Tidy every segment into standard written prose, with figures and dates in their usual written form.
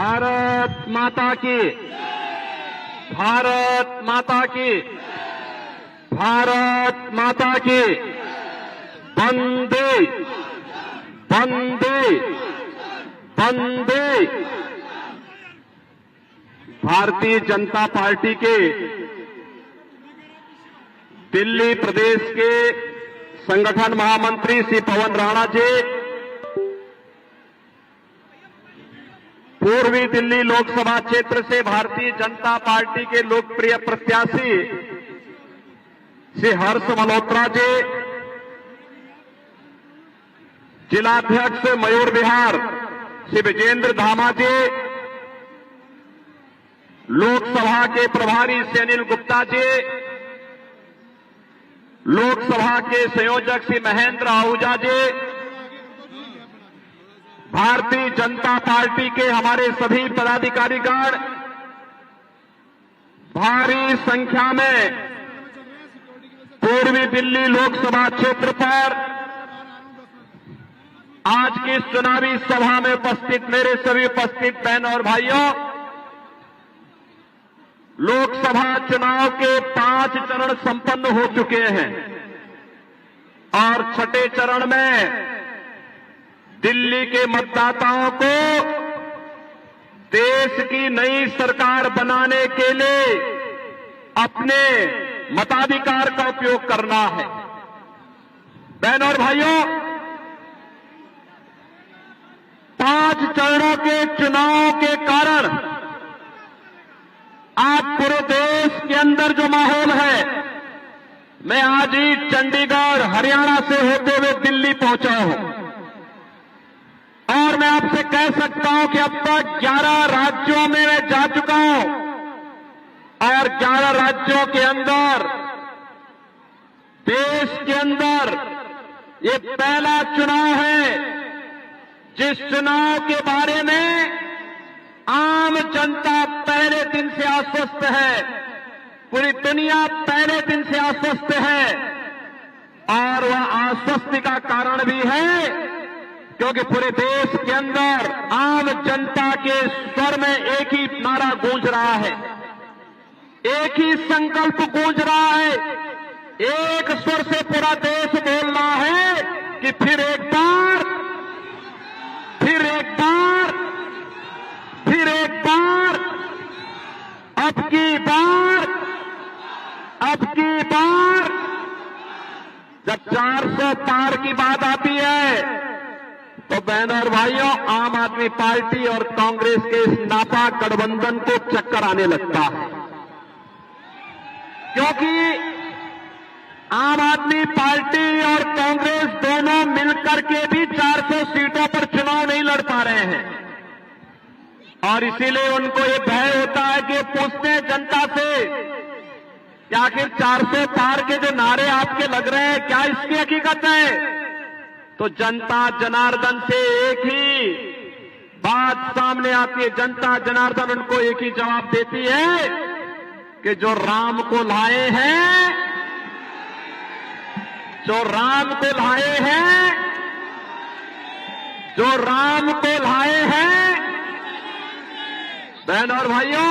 भारत माता की, भारत माता की, भारत माता की। वंदे वंदे वंदे। भारतीय जनता पार्टी के दिल्ली प्रदेश के संगठन महामंत्री श्री पवन राणा जी, पूर्वी दिल्ली लोकसभा क्षेत्र से भारतीय जनता पार्टी के लोकप्रिय प्रत्याशी श्री हर्ष मल्होत्रा जी, जिलाध्यक्ष मयूर विहार श्री विजेंद्र धामा जी, लोकसभा के प्रभारी श्री अनिल गुप्ता जी, लोकसभा के संयोजक श्री महेंद्र आहूजा जी, भारतीय जनता पार्टी के हमारे सभी पदाधिकारीगण, भारी संख्या में पूर्वी दिल्ली लोकसभा क्षेत्र पर आज की इस चुनावी सभा में उपस्थित मेरे सभी उपस्थित बहनों और भाइयों, लोकसभा चुनाव के 5 चरण संपन्न हो चुके हैं और छठे चरण में दिल्ली के मतदाताओं को देश की नई सरकार बनाने के लिए अपने मताधिकार का उपयोग करना है। बहनों और भाइयों, 5 चरणों के चुनाव के कारण आज पूरे देश के अंदर जो माहौल है, मैं आज ही चंडीगढ़ हरियाणा से होते हुए दिल्ली पहुंचा हूं और मैं आपसे कह सकता हूं कि अब तक 11 राज्यों में मैं जा चुका हूं और 11 राज्यों के अंदर, देश के अंदर ये पहला चुनाव है जिस चुनाव के बारे में आम जनता पहले दिन से आश्वस्त है, पूरी दुनिया पहले दिन से आश्वस्त है और वह आश्वस्ति का कारण भी है क्योंकि पूरे देश के अंदर आम जनता के स्वर में एक ही नारा गूंज रहा है, एक ही संकल्प गूंज रहा है, एक स्वर से पूरा देश बोल रहा है कि फिर एक बार, फिर एक बार, फिर एक बार, अब की बार, अब की बार। जब 400 पार की बात आती है तो बहनों और भाइयों, आम आदमी पार्टी और कांग्रेस के इस नापाक गठबंधन को चक्कर आने लगता है क्योंकि आम आदमी पार्टी और कांग्रेस दोनों मिलकर के भी 400 सीटों पर चुनाव नहीं लड़ पा रहे हैं और इसीलिए उनको ये भय होता है कि पूछते हैं जनता से कि आखिर 400 पार के जो नारे आपके लग रहे हैं, क्या इसकी हकीकत है? तो जनता जनार्दन से एक ही बात सामने आती है, जनता जनार्दन उनको एक ही जवाब देती है कि जो राम को लाए हैं, जो राम को लाए हैं, जो राम को लाए हैं। बहनों और भाइयों,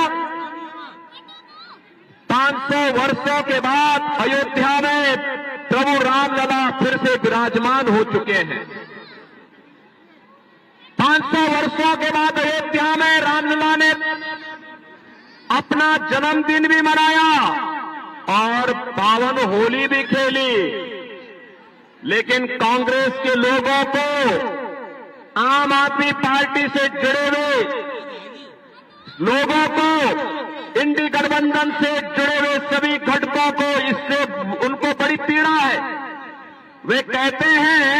500 वर्षों के बाद अयोध्या में प्रभु रामलला फिर से विराजमान हो चुके हैं। 500 वर्षों के बाद अयोध्या में रामलला ने अपना जन्मदिन भी मनाया और पावन होली भी खेली, लेकिन कांग्रेस के लोगों को आम आदमी पार्टी से जुड़े हुए लोगों को, इंडी गठबंधन से जुड़े हुए सभी घटकों को इससे उनको बड़ी पीड़ा है। वे कहते हैं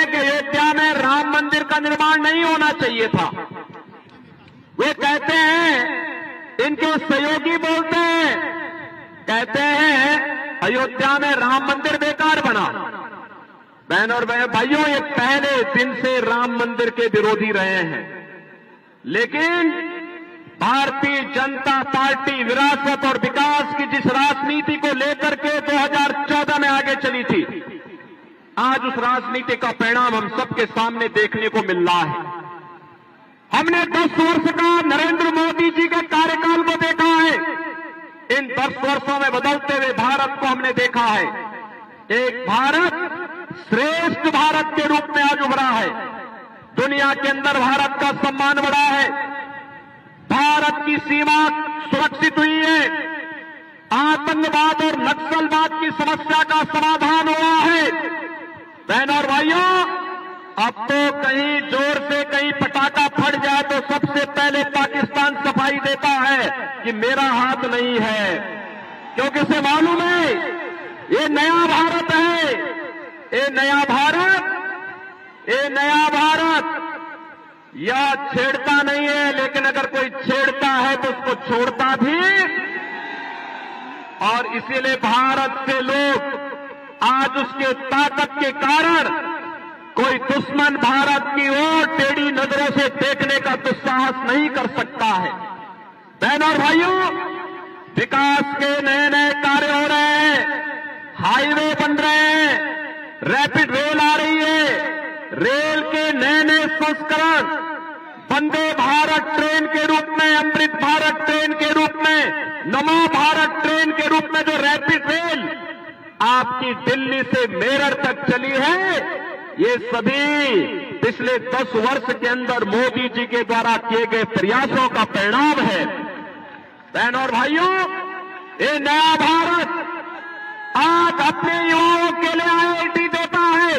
कि अयोध्या में राम मंदिर का निर्माण नहीं होना चाहिए था। वे कहते हैं, इनके सहयोगी बोलते हैं, कहते हैं अयोध्या में राम मंदिर बेकार बना। बहनों और भाइयों, ये पहले दिन से राम मंदिर के विरोधी रहे हैं, लेकिन भारतीय जनता पार्टी विरासत और विकास की जिस राजनीति को लेकर के 2014 में आगे चली थी, आज उस राजनीति का परिणाम हम सबके सामने देखने को मिल रहा है। हमने 10 वर्ष का नरेंद्र मोदी जी के कार्यकाल को देखा है। इन 10 वर्षों में बदलते हुए भारत को हमने देखा है। एक भारत श्रेष्ठ भारत के रूप में आज उभरा है। दुनिया के अंदर भारत का सम्मान बढ़ा है। भारत की सीमा सुरक्षित हुई है। आतंकवाद और नक्सलवाद की समस्या का समाधान हुआ है। बहनों और भाइयों, अब तो कहीं जोर से कहीं पटाखा फट जाए तो सबसे पहले पाकिस्तान सफाई देता है कि मेरा हाथ नहीं है, क्योंकि उसे मालूम है ये नया भारत है। ये नया भारत या छेड़ता नहीं है, लेकिन अगर कोई छेड़ता है तो उसको छोड़ता भी। और इसीलिए भारत से लोग आज उसके ताकत के कारण कोई दुश्मन भारत की ओर टेढ़ी नजरों से देखने का दुस्साहस नहीं कर सकता है। बहनों और भाइयों, विकास के नए नए कार्य हो रहे हैं, हाईवे बन रहे हैं, रैपिड रेल आ रही है, रेल के नए नए संस्करण वंदे भारत ट्रेन के रूप में, अमृत भारत ट्रेन के रूप में, नमो भारत ट्रेन के रूप में जो रैपिड रेल आपकी दिल्ली से मेरठ तक चली है, ये सभी पिछले 10 वर्ष के अंदर मोदी जी के द्वारा किए गए प्रयासों का परिणाम है। बहनों और भाइयों, ये नया भारत आज अपने युवाओं के लिए आईआईटी देता है,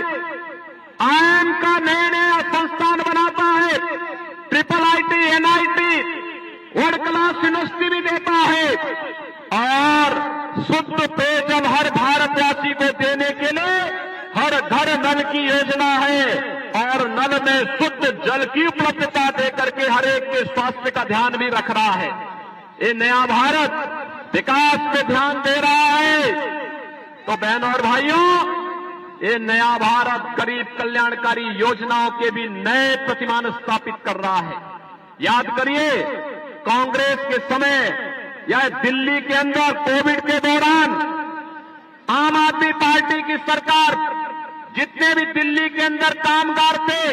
आईआईएम का नया नया संस्थान बनाता है, triple IT, NIT, world class university भी देता है, और शुद्ध पेयजल हर भारतवासी को देने के लिए हर घर नल की योजना है, और नल में शुद्ध जल की उपलब्धता देकर के हर एक के स्वास्थ्य का ध्यान भी रख रहा है। ये नया भारत विकास पे ध्यान दे रहा है। तो बहनों और भाइयों, ये नया भारत गरीब कल्याणकारी योजनाओं के भी नए प्रतिमान स्थापित कर रहा है। याद करिए, कांग्रेस के समय या दिल्ली के अंदर कोविड के दौरान आम आदमी पार्टी की सरकार जितने भी दिल्ली के अंदर कामगार थे,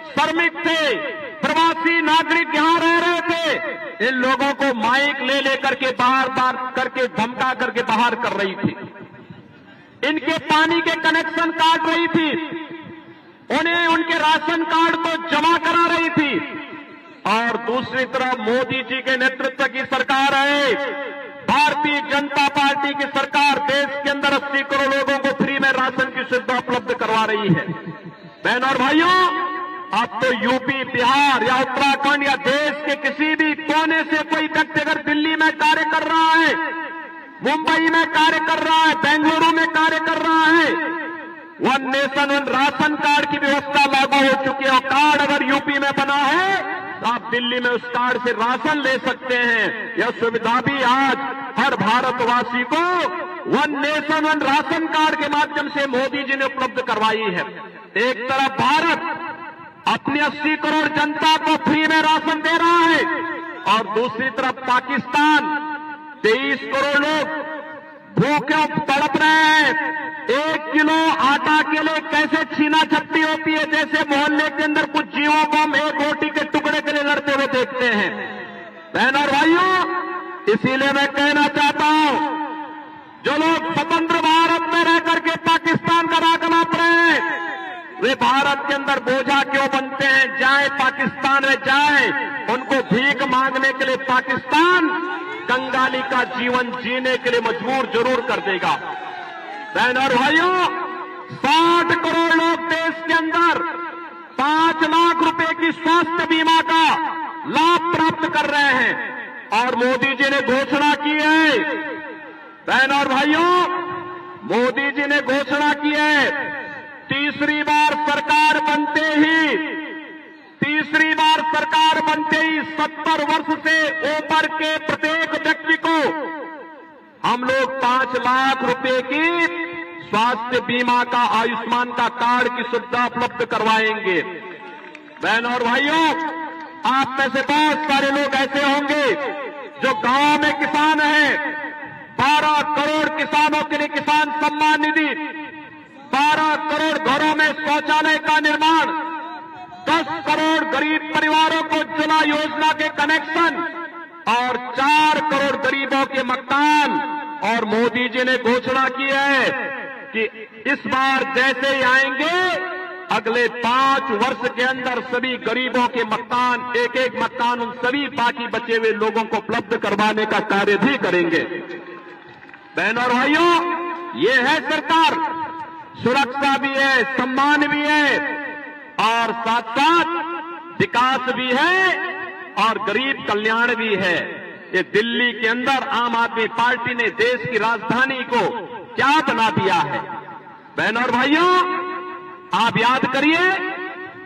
श्रमिक थे, प्रवासी नागरिक यहां रह रहे थे, इन लोगों को माइक ले लेकर के बाहर करके धमका करके बाहर कर रही थी। इनके पानी के कनेक्शन काट रही थी, उन्हें उनके राशन कार्ड को जमा करा रही थी। और दूसरी तरफ मोदी जी के नेतृत्व की सरकार है, भारतीय जनता पार्टी की सरकार देश के अंदर 80 करोड़ लोगों को फ्री में राशन की सुविधा उपलब्ध करवा रही है। बहनों और भाइयों, अब तो यूपी, बिहार या उत्तराखंड या देश के किसी भी कोने से कोई व्यक्ति अगर दिल्ली में कार्य कर रहा है, मुंबई में कार्य कर रहा है, बेंगलुरु में कार्य कर रहा है, one nation one ration card की व्यवस्था लागू हो चुकी है। और कार्ड अगर यूपी में बना है तो आप दिल्ली में उस कार्ड से राशन ले सकते हैं। यह सुविधा भी आज हर भारतवासी को one nation one ration card के माध्यम से मोदी जी ने उपलब्ध करवाई है। एक तरफ भारत अपनी 80 करोड़ जनता को फ्री में राशन दे रहा है, और दूसरी तरफ पाकिस्तान 23 करोड़ लोग भूखे तड़प रहे हैं। 1 किलो आटा के लिए कैसे छीना झपटी होती है, जैसे मोहल्ले के अंदर कुछ जीवों को हम एक रोटी के टुकड़े के लिए लड़ते हुए देखते हैं। बहनों और भाइयों, इसीलिए मैं कहना चाहता हूं, जो लोग स्वतंत्र भारत में रह करके पाकिस्तान का राग नाप रहे हैं, वे भारत के अंदर बोझा क्यों बनते हैं? जाए पाकिस्तान में जाए, उनको भीख मांगने के लिए पाकिस्तान कंगाली का जीवन जीने के लिए मजबूर जरूर कर देगा। बहनों और भाइयों, 60 करोड़ लोग देश के अंदर 5 लाख रुपए की स्वास्थ्य बीमा का लाभ प्राप्त कर रहे हैं, और मोदी जी ने घोषणा की है। बहनों और भाइयों, मोदी जी ने घोषणा की है, तीसरी बार सरकार बनते ही 70 वर्ष से ऊपर के प्रत्येक व्यक्ति को हम लोग 5 लाख रुपए की स्वास्थ्य बीमा का, आयुष्मान का कार्ड की सुविधा उपलब्ध करवाएंगे। बहनों और भाइयों, आप में से बहुत सारे लोग ऐसे होंगे जो गांव में किसान हैं। 12 करोड़ किसानों के लिए किसान सम्मान निधि, 12 करोड़ घरों में शौचालय का निर्माण, 10 करोड़ गरीब परिवारों को उज्ज्वला योजना के कनेक्शन और 4 करोड़ गरीबों के मकान। और मोदी जी ने घोषणा की है कि इस बार जैसे ही आएंगे अगले 5 वर्ष के अंदर सभी गरीबों के मकान, एक मकान उन सभी बाकी बचे हुए लोगों को उपलब्ध करवाने का कार्य भी करेंगे। बहनों और भाइयों, ये है सरकार, सुरक्षा भी है, सम्मान भी है और साथ साथ विकास भी है और गरीब कल्याण भी है। ये दिल्ली के अंदर आम आदमी पार्टी ने देश की राजधानी को क्या बना दिया है। बहनों और भाइयों, आप याद करिए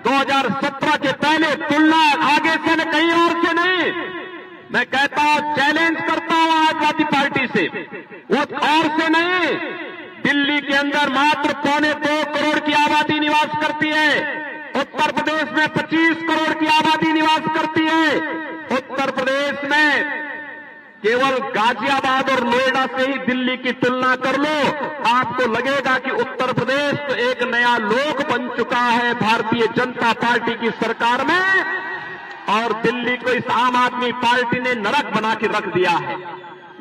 2017 के पहले तुलना आगे से न कहीं और से नहीं, मैं कहता हूं, चैलेंज करता हूं आजादी पार्टी से, वो और से नहीं। दिल्ली के अंदर मात्र 2.25 करोड़ की आबादी निवास करती है। उत्तर प्रदेश में 25 करोड़ की आबादी निवास करती है। उत्तर प्रदेश में केवल गाजियाबाद और नोएडा से ही दिल्ली की तुलना कर लो, आपको लगेगा कि उत्तर प्रदेश तो एक नया लोक बन चुका है भारतीय जनता पार्टी की सरकार में, और दिल्ली को इस आम आदमी पार्टी ने नरक बना के रख दिया है।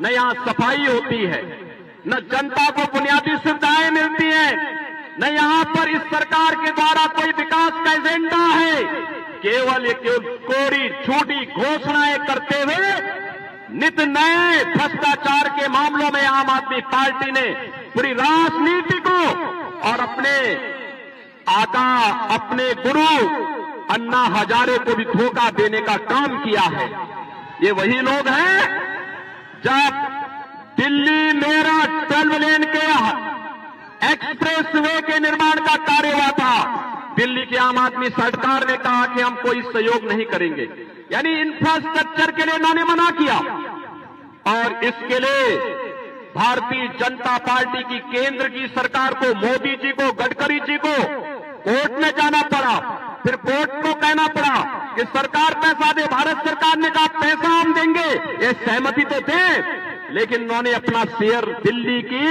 न यहां सफाई होती है, न जनता को बुनियादी सुविधाएं मिलती हैं, न यहां पर इस सरकार के द्वारा कोई विकास का एजेंडा है। केवल कोरी झूठी घोषणाएं करते हुए नित नए भ्रष्टाचार के मामलों में आम आदमी पार्टी ने पूरी राजनीति को और अपने आका, अपने गुरु अन्ना हजारे को भी धोखा देने का काम किया है। ये वही लोग हैं जब दिल्ली मेरठ 12 लेन के एक्सप्रेस वे के निर्माण का कार्य हुआ था, दिल्ली की आम आदमी सरकार ने कहा कि हम कोई सहयोग नहीं करेंगे, यानी इंफ्रास्ट्रक्चर के लिए इन्होंने मना किया। और इसके लिए भारतीय जनता पार्टी की केंद्र की सरकार को, मोदी जी को, गडकरी जी को कोर्ट में जाना पड़ा, फिर कोर्ट को कहना पड़ा कि सरकार पैसा दे। भारत सरकार ने कहा पैसा हम देंगे, ये सहमति तो थे, लेकिन उन्होंने अपना शेयर दिल्ली की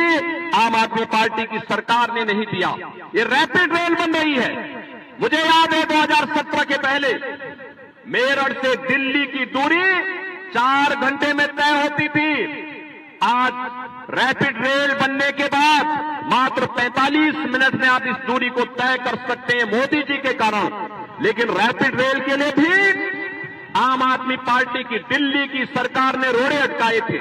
आम आदमी पार्टी की सरकार ने नहीं दिया। ये रैपिड रेल बन रही है। मुझे याद है 2017 के पहले मेरठ से दिल्ली की दूरी 4 घंटे में तय होती थी। आज रैपिड रेल बनने के बाद मात्र 45 मिनट में आप इस दूरी को तय कर सकते हैं मोदी जी के कारण। लेकिन रैपिड रेल के लिए भी आम आदमी पार्टी की दिल्ली की सरकार ने रोड़े अटकाए थे।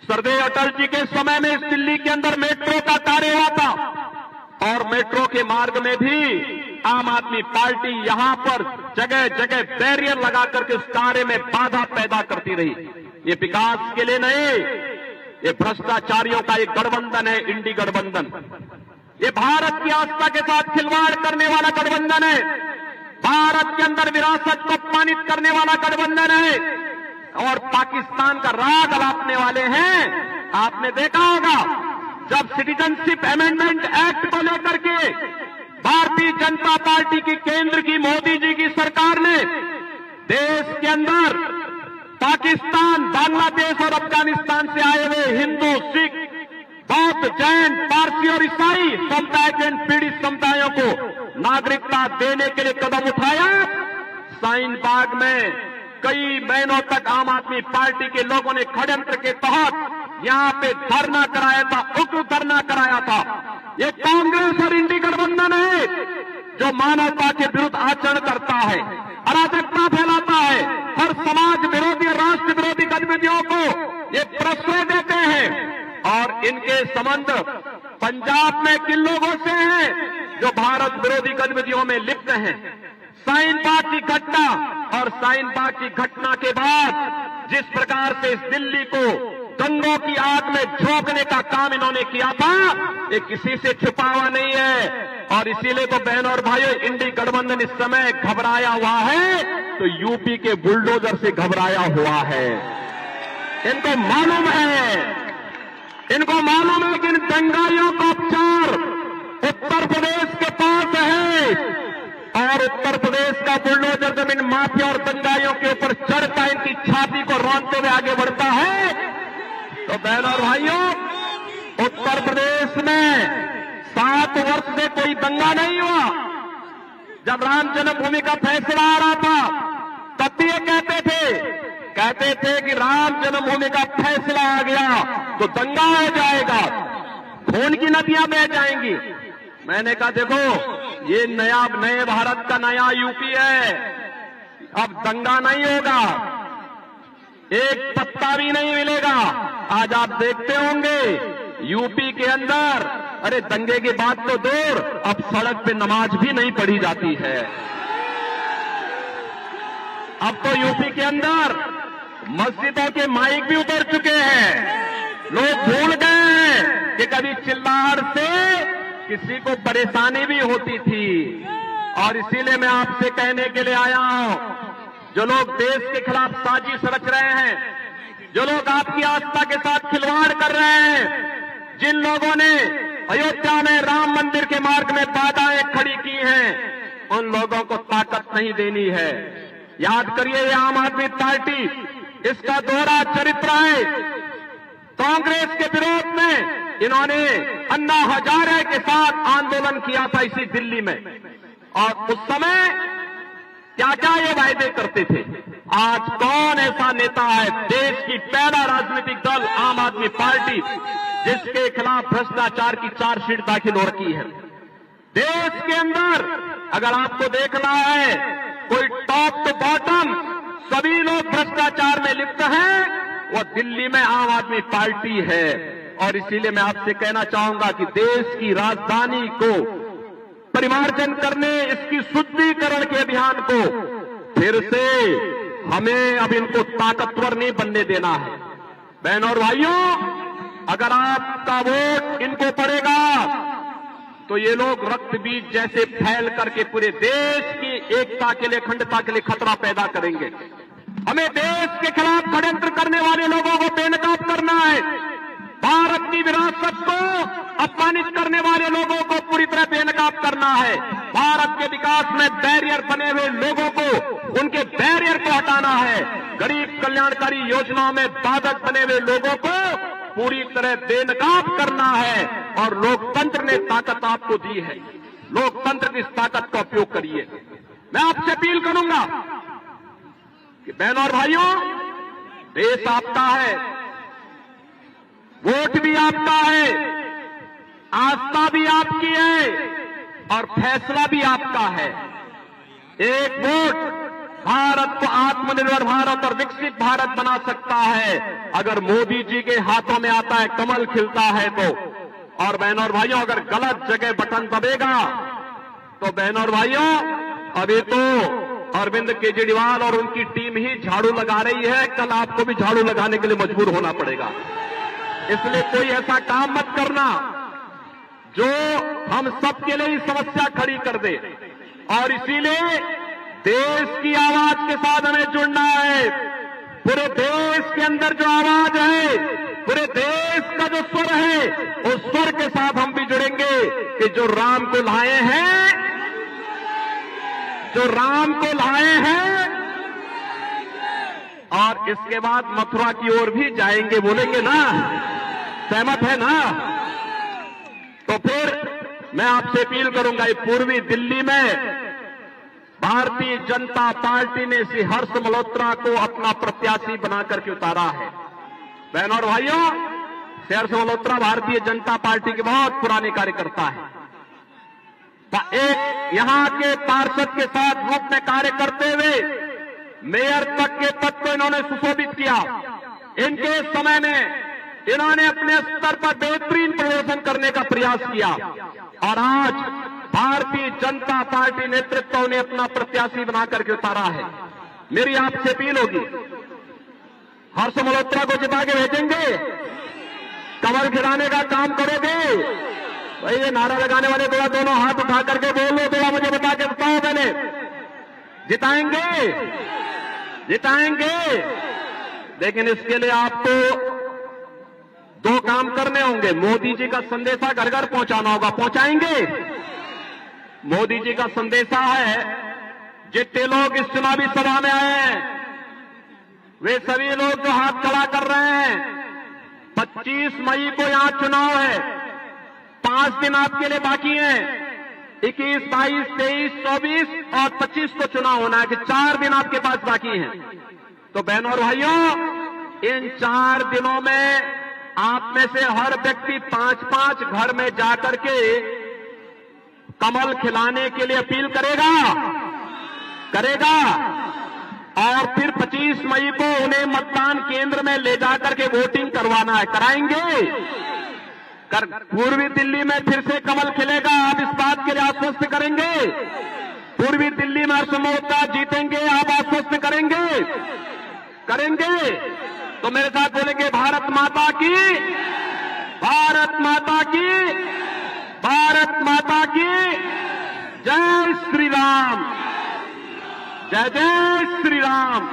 सरदेव अटल जी के समय में इस दिल्ली के अंदर मेट्रो का कार्य हुआ था और मेट्रो के मार्ग में भी आम आदमी पार्टी यहां पर जगह जगह बैरियर लगा करके उस कार्य में बाधा पैदा करती रही। ये विकास के लिए नहीं, ये भ्रष्टाचारियों का एक गठबंधन है, इंडी गठबंधन। ये भारत की आस्था के साथ खिलवाड़ करने वाला गठबंधन है, भारत के अंदर विरासत को अपमानित करने वाला गठबंधन है और पाकिस्तान का राग अलापने वाले हैं। आपने देखा होगा जब सिटीजनशिप अमेंडमेंट एक्ट को लेकर के भारतीय जनता पार्टी की केंद्र की मोदी जी की सरकार ने देश के अंदर पाकिस्तान, बांग्लादेश और अफगानिस्तान से आए हुए हिंदू, सिख, बौद्ध, जैन, पारसी और ईसाई समुदाय के पीड़ित समुदायों को नागरिकता देने के लिए कदम उठाया। साइन बाग में कई महीनों तक आम आदमी पार्टी के लोगों ने षड्यंत्र के तहत यहां पे धरना कराया था, उग्र धरना कराया था। ये कांग्रेस और इंडी गठबंधन है जो मानवता के विरुद्ध आचरण करता है, अराजकता फैलाता है, हर समाज विरोधी और राष्ट्र विरोधी गतिविधियों को ये प्रश्रय देते हैं। और इनके संबंध पंजाब में किन लोगों से हैं जो भारत विरोधी गतिविधियों में लिप्त हैं। साइन बाग की घटना और साइन बाग की घटना के बाद जिस प्रकार से इस दिल्ली को दंगों की आग में झोंकने का काम इन्होंने किया था, ये किसी से छुपा हुआ नहीं है। और इसीलिए तो बहनों और भाइयों, इंडी गठबंधन इस समय घबराया हुआ है तो यूपी के बुलडोजर से घबराया हुआ है। इनको मालूम है कि इन दंगाइयों का उपचार उत्तर प्रदेश के पास है और उत्तर प्रदेश का बुलडोजर जब इन माफिया और दंगाइयों के ऊपर चढ़ता इनकी छाती को रौंदते हुए आगे बढ़ता है तो बहनों और भाइयों, उत्तर प्रदेश में 7 वर्ष से कोई दंगा नहीं हुआ। जब राम जन्मभूमि का फैसला आ रहा था तब भी ये कहते थे कि राम जन्मभूमि का फैसला आ गया तो दंगा हो जाएगा, खून की नदियां बह जाएंगी। मैंने कहा देखो ये नए भारत का नया यूपी है, अब दंगा नहीं होगा, एक पत्ता भी नहीं मिलेगा। आज आप देखते होंगे यूपी के अंदर, अरे दंगे की बात तो दूर, अब सड़क पे नमाज भी नहीं पढ़ी जाती है। अब तो यूपी के अंदर मस्जिदों के माइक भी उतर चुके हैं। लोग भूल गए हैं कि कभी चिल्लाहट से किसी को परेशानी भी होती थी। और इसीलिए मैं आपसे कहने के लिए आया हूं, जो लोग देश के खिलाफ साजिश रच रहे हैं, जो लोग आपकी आस्था के साथ खिलवाड़ कर रहे हैं, जिन लोगों ने अयोध्या में राम मंदिर के मार्ग में बाधाएं खड़ी की हैं, उन लोगों को ताकत नहीं देनी है। याद करिए ये आम आदमी पार्टी, इसका दोहरा चरित्र है। कांग्रेस के विरोध में इन्होंने अन्ना हजारे के साथ आंदोलन किया था इसी दिल्ली में, और उस समय क्या क्या ये वायदे करते थे। आज कौन ऐसा नेता है, देश की पहला राजनीतिक दल आम आदमी पार्टी, जिसके खिलाफ भ्रष्टाचार की चार्जशीट दाखिल हो रखी है। देश के अंदर अगर आपको देखना है, कोई टॉप टू बॉटम सभी लोग भ्रष्टाचार में लिप्त हैं, वो दिल्ली में आम आदमी पार्टी है। और इसीलिए मैं आपसे कहना चाहूंगा कि देश की राजधानी को परिमार्जन करने, इसकी शुद्धिकरण के अभियान को फिर से हमें अब इनको ताकतवर नहीं बनने देना है। बहनों और भाइयों, अगर आपका वोट इनको पड़ेगा तो ये लोग रक्त बीज जैसे फैल करके पूरे देश की एकता के लिए, अखंडता के लिए खतरा पैदा करेंगे। हमें देश के खिलाफ षड्यंत्र करने वाले लोगों को बेनकाब करना है। भारत की विरासत को अपमानित करने वाले लोगों को पूरी तरह बेनकाब करना है। भारत के विकास में बैरियर बने हुए लोगों को, उनके बैरियर को हटाना है। गरीब कल्याणकारी योजनाओं में बाधक बने हुए लोगों को पूरी तरह बेनकाब करना है। और लोकतंत्र ने ताकत आपको दी है, लोकतंत्र की इस ताकत का उपयोग करिए। मैं आपसे अपील करूंगा कि बहनों और भाइयों, देश आपका है, वोट भी आपका है, आस्था भी आपकी है, और फैसला भी आपका है। एक वोट भारत को आत्मनिर्भर भारत और विकसित भारत बना सकता है, अगर मोदी जी के हाथों में आता है, कमल खिलता है तो। और बहनों और भाइयों, अगर गलत जगह बटन दबेगा तो बहनों और भाइयों, अभी तो अरविंद केजरीवाल और उनकी टीम ही झाड़ू लगा रही है, कल आपको भी झाड़ू लगाने के लिए मजबूर होना पड़ेगा। इसलिए कोई ऐसा काम मत करना जो हम सबके लिए ही समस्या खड़ी कर दे। और इसीलिए देश की आवाज के साथ हमें जुड़ना है। पूरे देश के अंदर जो आवाज है, पूरे देश का जो स्वर है, उस स्वर के साथ हम भी जुड़ेंगे कि जो राम को लाए हैं, जो राम को लाए हैं, और इसके बाद मथुरा की ओर भी जाएंगे, बोलेंगे ना, सहमत है ना? तो फिर मैं आपसे अपील करूंगा, पूर्वी दिल्ली में भारतीय जनता पार्टी ने श्री हर्ष मल्होत्रा को अपना प्रत्याशी बनाकर के उतारा है। बहनों और भाइयों, श्री हर्ष मल्होत्रा भारतीय जनता पार्टी के बहुत पुराने कार्यकर्ता है। एक यहां के पार्षद के साथ ग्रुप में कार्य करते हुए मेयर तक के पद को इन्होंने सुशोभित किया। इनके समय में इन्होंने अपने स्तर पर बेहतरीन प्रदर्शन करने का प्रयास किया, और आज भारतीय जनता पार्टी नेतृत्व ने अपना प्रत्याशी बना करके उतारा है। मेरी आपसे अपील होगी, हर्ष मल्होत्रा को जिता के भेजेंगे, कमर खिलाने का काम करोगे? भाई ये नारा लगाने वाले थोड़ा दोनों हाथ उठा करके बोल लो, थोड़ा मुझे बता के बताओ, मैंने जिताएंगे, जिताएंगे। लेकिन इसके लिए आपको दो काम करने होंगे। मोदी जी का संदेशा घर घर पहुंचाना होगा, पहुंचाएंगे? मोदी जी का संदेशा है, जितने लोग इस चुनावी सभा में आए हैं, वे सभी लोग जो हाथ खड़ा कर रहे हैं, 25 मई को यहां चुनाव है, 5 दिन आपके लिए बाकी हैं। 21, 22, 23, 24 और 25 को चुनाव होना है कि 4 दिन आपके पास बाकी हैं। तो बहनों और भाइयों, इन 4 दिनों में आप में से हर व्यक्ति 5-5 घर में जाकर के कमल खिलाने के लिए अपील करेगा और फिर 25 मई को उन्हें मतदान केंद्र में ले जाकर के वोटिंग करवाना है। कराएंगे? पूर्वी दिल्ली में फिर से कमल खिलेगा, आप इस बात के लिए आश्वस्त करेंगे? पूर्वी दिल्ली में हर्ष मोर्चा जीतेंगे, आप आश्वस्त करेंगे? तो मेरे साथ बोलेंगे, भारत माता की, भारत माता की, भारत माता की जय श्री राम, जय जय श्री राम।